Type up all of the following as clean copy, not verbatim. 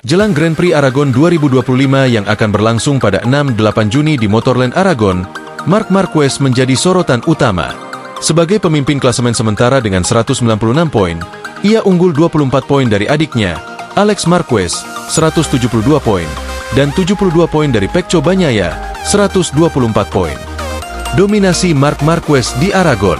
Jelang Grand Prix Aragon 2025 yang akan berlangsung pada 6-8 Juni di Motorland Aragon, Marc Marquez menjadi sorotan utama. Sebagai pemimpin klasemen sementara dengan 196 poin, ia unggul 24 poin dari adiknya, Alex Marquez, 172 poin, dan 72 poin dari Pecco Bagnaia, 124 poin. Dominasi Marc Marquez di Aragon.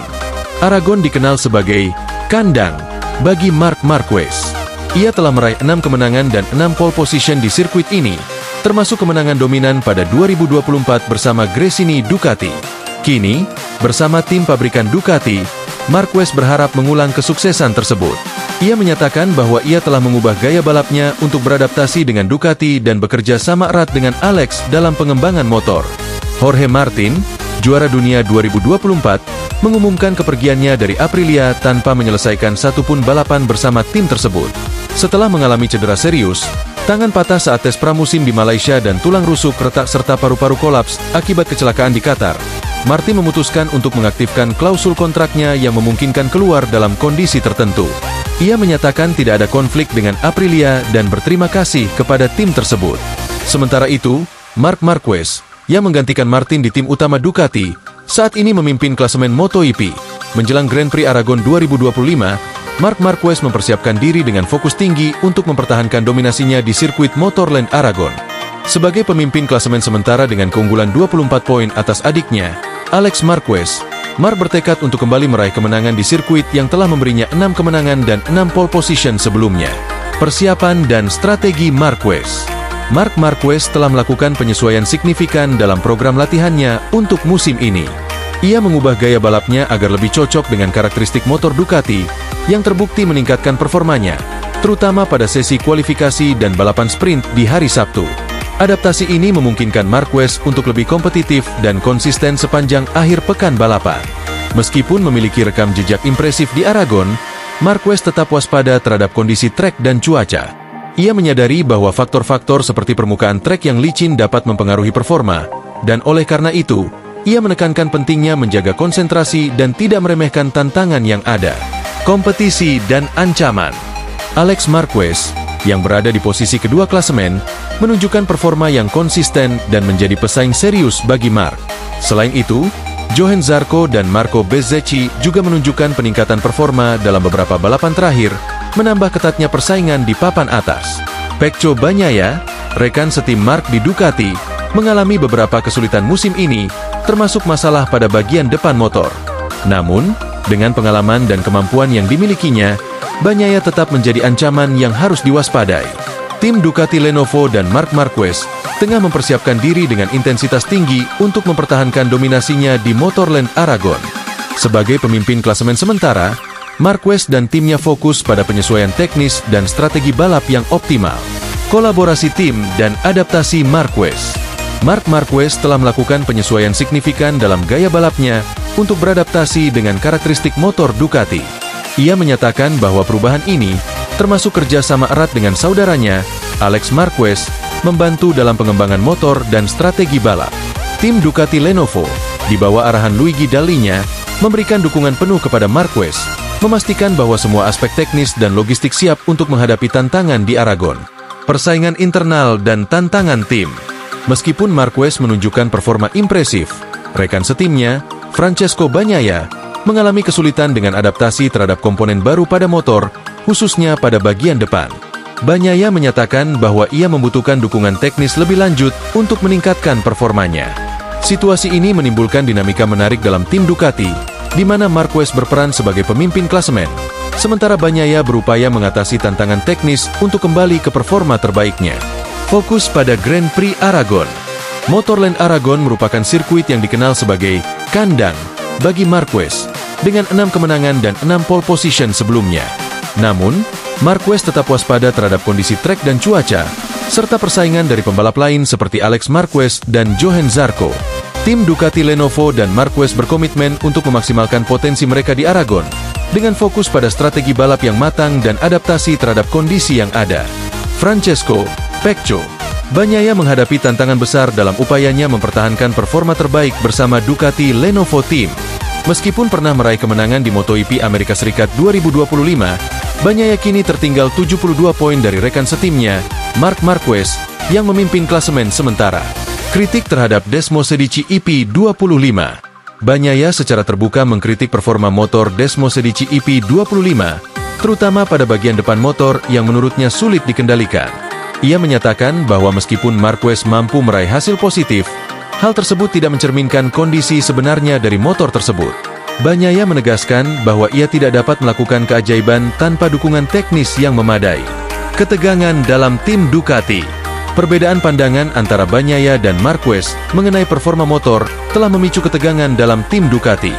Aragon dikenal sebagai kandang bagi Marc Marquez. Ia telah meraih 6 kemenangan dan 6 pole position di sirkuit ini, termasuk kemenangan dominan pada 2024 bersama Gresini Ducati. Kini, bersama tim pabrikan Ducati, Marquez berharap mengulang kesuksesan tersebut. Ia menyatakan bahwa ia telah mengubah gaya balapnya untuk beradaptasi dengan Ducati dan bekerja sama erat dengan Alex dalam pengembangan motor. Jorge Martin, juara dunia 2024, mengumumkan kepergiannya dari Aprilia tanpa menyelesaikan satupun balapan bersama tim tersebut. Setelah mengalami cedera serius, tangan patah saat tes pramusim di Malaysia dan tulang rusuk retak serta paru-paru kolaps akibat kecelakaan di Qatar, Martin memutuskan untuk mengaktifkan klausul kontraknya yang memungkinkan keluar dalam kondisi tertentu. Ia menyatakan tidak ada konflik dengan Aprilia dan berterima kasih kepada tim tersebut. Sementara itu, Marc Marquez, yang menggantikan Martin di tim utama Ducati, saat ini memimpin klasemen MotoGP. Menjelang Grand Prix Aragon 2025, Marc Marquez mempersiapkan diri dengan fokus tinggi untuk mempertahankan dominasinya di sirkuit Motorland Aragon. Sebagai pemimpin klasemen sementara dengan keunggulan 24 poin atas adiknya, Alex Marquez, Marc bertekad untuk kembali meraih kemenangan di sirkuit yang telah memberinya 6 kemenangan dan 6 pole position sebelumnya. Persiapan dan strategi Marquez. Marc Marquez telah melakukan penyesuaian signifikan dalam program latihannya untuk musim ini. Ia mengubah gaya balapnya agar lebih cocok dengan karakteristik motor Ducati yang terbukti meningkatkan performanya, terutama pada sesi kualifikasi dan balapan sprint di hari Sabtu. Adaptasi ini memungkinkan Marquez untuk lebih kompetitif dan konsisten sepanjang akhir pekan balapan. Meskipun memiliki rekam jejak impresif di Aragon, Marquez tetap waspada terhadap kondisi trek dan cuaca. Ia menyadari bahwa faktor-faktor seperti permukaan trek yang licin dapat mempengaruhi performa, dan oleh karena itu, ia menekankan pentingnya menjaga konsentrasi dan tidak meremehkan tantangan yang ada. Kompetisi dan ancaman. Alex Marquez, yang berada di posisi kedua klasemen, menunjukkan performa yang konsisten dan menjadi pesaing serius bagi Marc. Selain itu, Johann Zarco dan Marco Bezzecchi juga menunjukkan peningkatan performa dalam beberapa balapan terakhir, menambah ketatnya persaingan di papan atas. Pecco Bagnaia, rekan setim Marc di Ducati, mengalami beberapa kesulitan musim ini, termasuk masalah pada bagian depan motor. Namun, dengan pengalaman dan kemampuan yang dimilikinya, Bagnaia tetap menjadi ancaman yang harus diwaspadai. Tim Ducati Lenovo dan Marc Marquez tengah mempersiapkan diri dengan intensitas tinggi untuk mempertahankan dominasinya di Motorland Aragon. Sebagai pemimpin klasemen sementara, Marquez dan timnya fokus pada penyesuaian teknis dan strategi balap yang optimal. Kolaborasi tim dan adaptasi Marquez. Marc Marquez telah melakukan penyesuaian signifikan dalam gaya balapnya untuk beradaptasi dengan karakteristik motor Ducati. Ia menyatakan bahwa perubahan ini, termasuk kerja sama erat dengan saudaranya, Alex Marquez, membantu dalam pengembangan motor dan strategi balap. Tim Ducati Lenovo, di bawah arahan Luigi Dall'Igna, memberikan dukungan penuh kepada Marquez, memastikan bahwa semua aspek teknis dan logistik siap untuk menghadapi tantangan di Aragon. Persaingan internal dan tantangan tim. Meskipun Marquez menunjukkan performa impresif, rekan setimnya, Francesco Bagnaia, mengalami kesulitan dengan adaptasi terhadap komponen baru pada motor, khususnya pada bagian depan. Bagnaia menyatakan bahwa ia membutuhkan dukungan teknis lebih lanjut untuk meningkatkan performanya. Situasi ini menimbulkan dinamika menarik dalam tim Ducati, di mana Marquez berperan sebagai pemimpin klasemen, sementara Bagnaia berupaya mengatasi tantangan teknis untuk kembali ke performa terbaiknya. Fokus pada Grand Prix Aragon. Motorland Aragon merupakan sirkuit yang dikenal sebagai kandang bagi Marquez, dengan 6 kemenangan dan 6 pole position sebelumnya. Namun, Marquez tetap waspada terhadap kondisi trek dan cuaca, serta persaingan dari pembalap lain seperti Alex Marquez dan Johann Zarco. Tim Ducati Lenovo dan Marquez berkomitmen untuk memaksimalkan potensi mereka di Aragon, dengan fokus pada strategi balap yang matang dan adaptasi terhadap kondisi yang ada. Francesco Pecco Bagnaia menghadapi tantangan besar dalam upayanya mempertahankan performa terbaik bersama Ducati Lenovo Team. Meskipun pernah meraih kemenangan di MotoGP Amerika Serikat 2025, Bagnaia kini tertinggal 72 poin dari rekan setimnya, Marc Marquez, yang memimpin klasemen sementara. Kritik terhadap Desmosedici EP25. Bagnaia secara terbuka mengkritik performa motor Desmosedici EP25, terutama pada bagian depan motor yang menurutnya sulit dikendalikan. Ia menyatakan bahwa meskipun Marquez mampu meraih hasil positif, hal tersebut tidak mencerminkan kondisi sebenarnya dari motor tersebut. Bagnaia menegaskan bahwa ia tidak dapat melakukan keajaiban tanpa dukungan teknis yang memadai. Ketegangan dalam tim Ducati. Perbedaan pandangan antara Bagnaia dan Marquez mengenai performa motor telah memicu ketegangan dalam tim Ducati.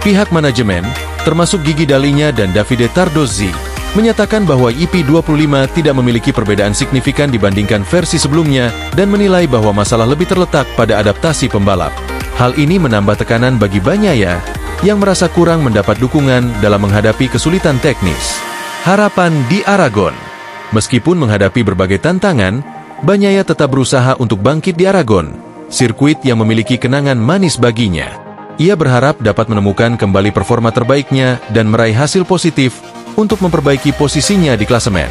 Pihak manajemen, termasuk Gigi Dalinya dan Davide Tardozzi, menyatakan bahwa EP25 tidak memiliki perbedaan signifikan dibandingkan versi sebelumnya dan menilai bahwa masalah lebih terletak pada adaptasi pembalap. Hal ini menambah tekanan bagi Bagnaia yang merasa kurang mendapat dukungan dalam menghadapi kesulitan teknis. Harapan di Aragon. Meskipun menghadapi berbagai tantangan, Bagnaia tetap berusaha untuk bangkit di Aragon, sirkuit yang memiliki kenangan manis baginya. Ia berharap dapat menemukan kembali performa terbaiknya dan meraih hasil positif untuk memperbaiki posisinya di klasemen.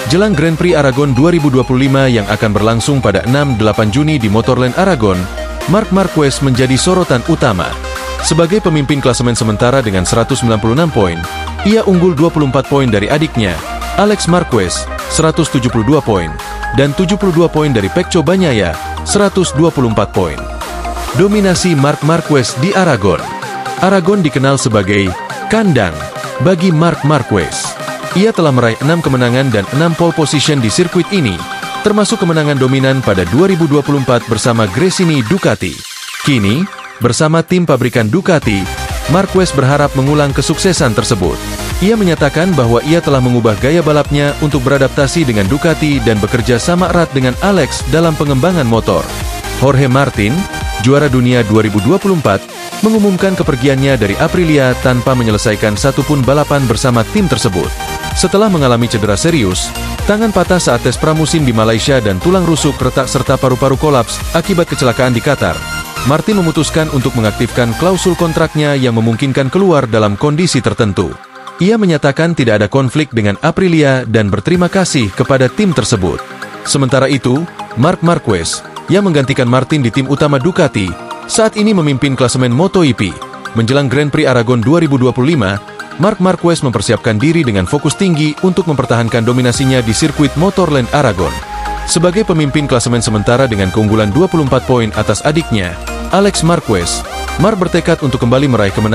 Jelang Grand Prix Aragon 2025 yang akan berlangsung pada 6-8 Juni di Motorland Aragon, Marc Marquez menjadi sorotan utama. Sebagai pemimpin klasemen sementara dengan 196 poin, ia unggul 24 poin dari adiknya, Alex Marquez, 172 poin, dan 72 poin dari Pecco Bagnaia, 124 poin. Dominasi Marc Marquez di Aragon. Aragon dikenal sebagai kandang bagi Marc Marquez. Ia telah meraih 6 kemenangan dan 6 pole position di sirkuit ini, termasuk kemenangan dominan pada 2024 bersama Gresini Ducati. Kini, bersama tim pabrikan Ducati, Marquez berharap mengulang kesuksesan tersebut. Ia menyatakan bahwa ia telah mengubah gaya balapnya untuk beradaptasi dengan Ducati dan bekerja sama erat dengan Alex dalam pengembangan motor. Jorge Martin, juara dunia 2024, mengumumkan kepergiannya dari Aprilia tanpa menyelesaikan satupun balapan bersama tim tersebut. Setelah mengalami cedera serius, tangan patah saat tes pramusim di Malaysia dan tulang rusuk retak serta paru-paru kolaps akibat kecelakaan di Qatar, Martin memutuskan untuk mengaktifkan klausul kontraknya yang memungkinkan keluar dalam kondisi tertentu. Ia menyatakan tidak ada konflik dengan Aprilia dan berterima kasih kepada tim tersebut. Sementara itu, Marc Marquez, yang menggantikan Martin di tim utama Ducati, saat ini memimpin klasemen MotoGP. Menjelang Grand Prix Aragon 2025, Marc Marquez mempersiapkan diri dengan fokus tinggi untuk mempertahankan dominasinya di sirkuit Motorland Aragon. Sebagai pemimpin klasemen sementara dengan keunggulan 24 poin atas adiknya, Alex Marquez, Marc bertekad untuk kembali meraih kemenangan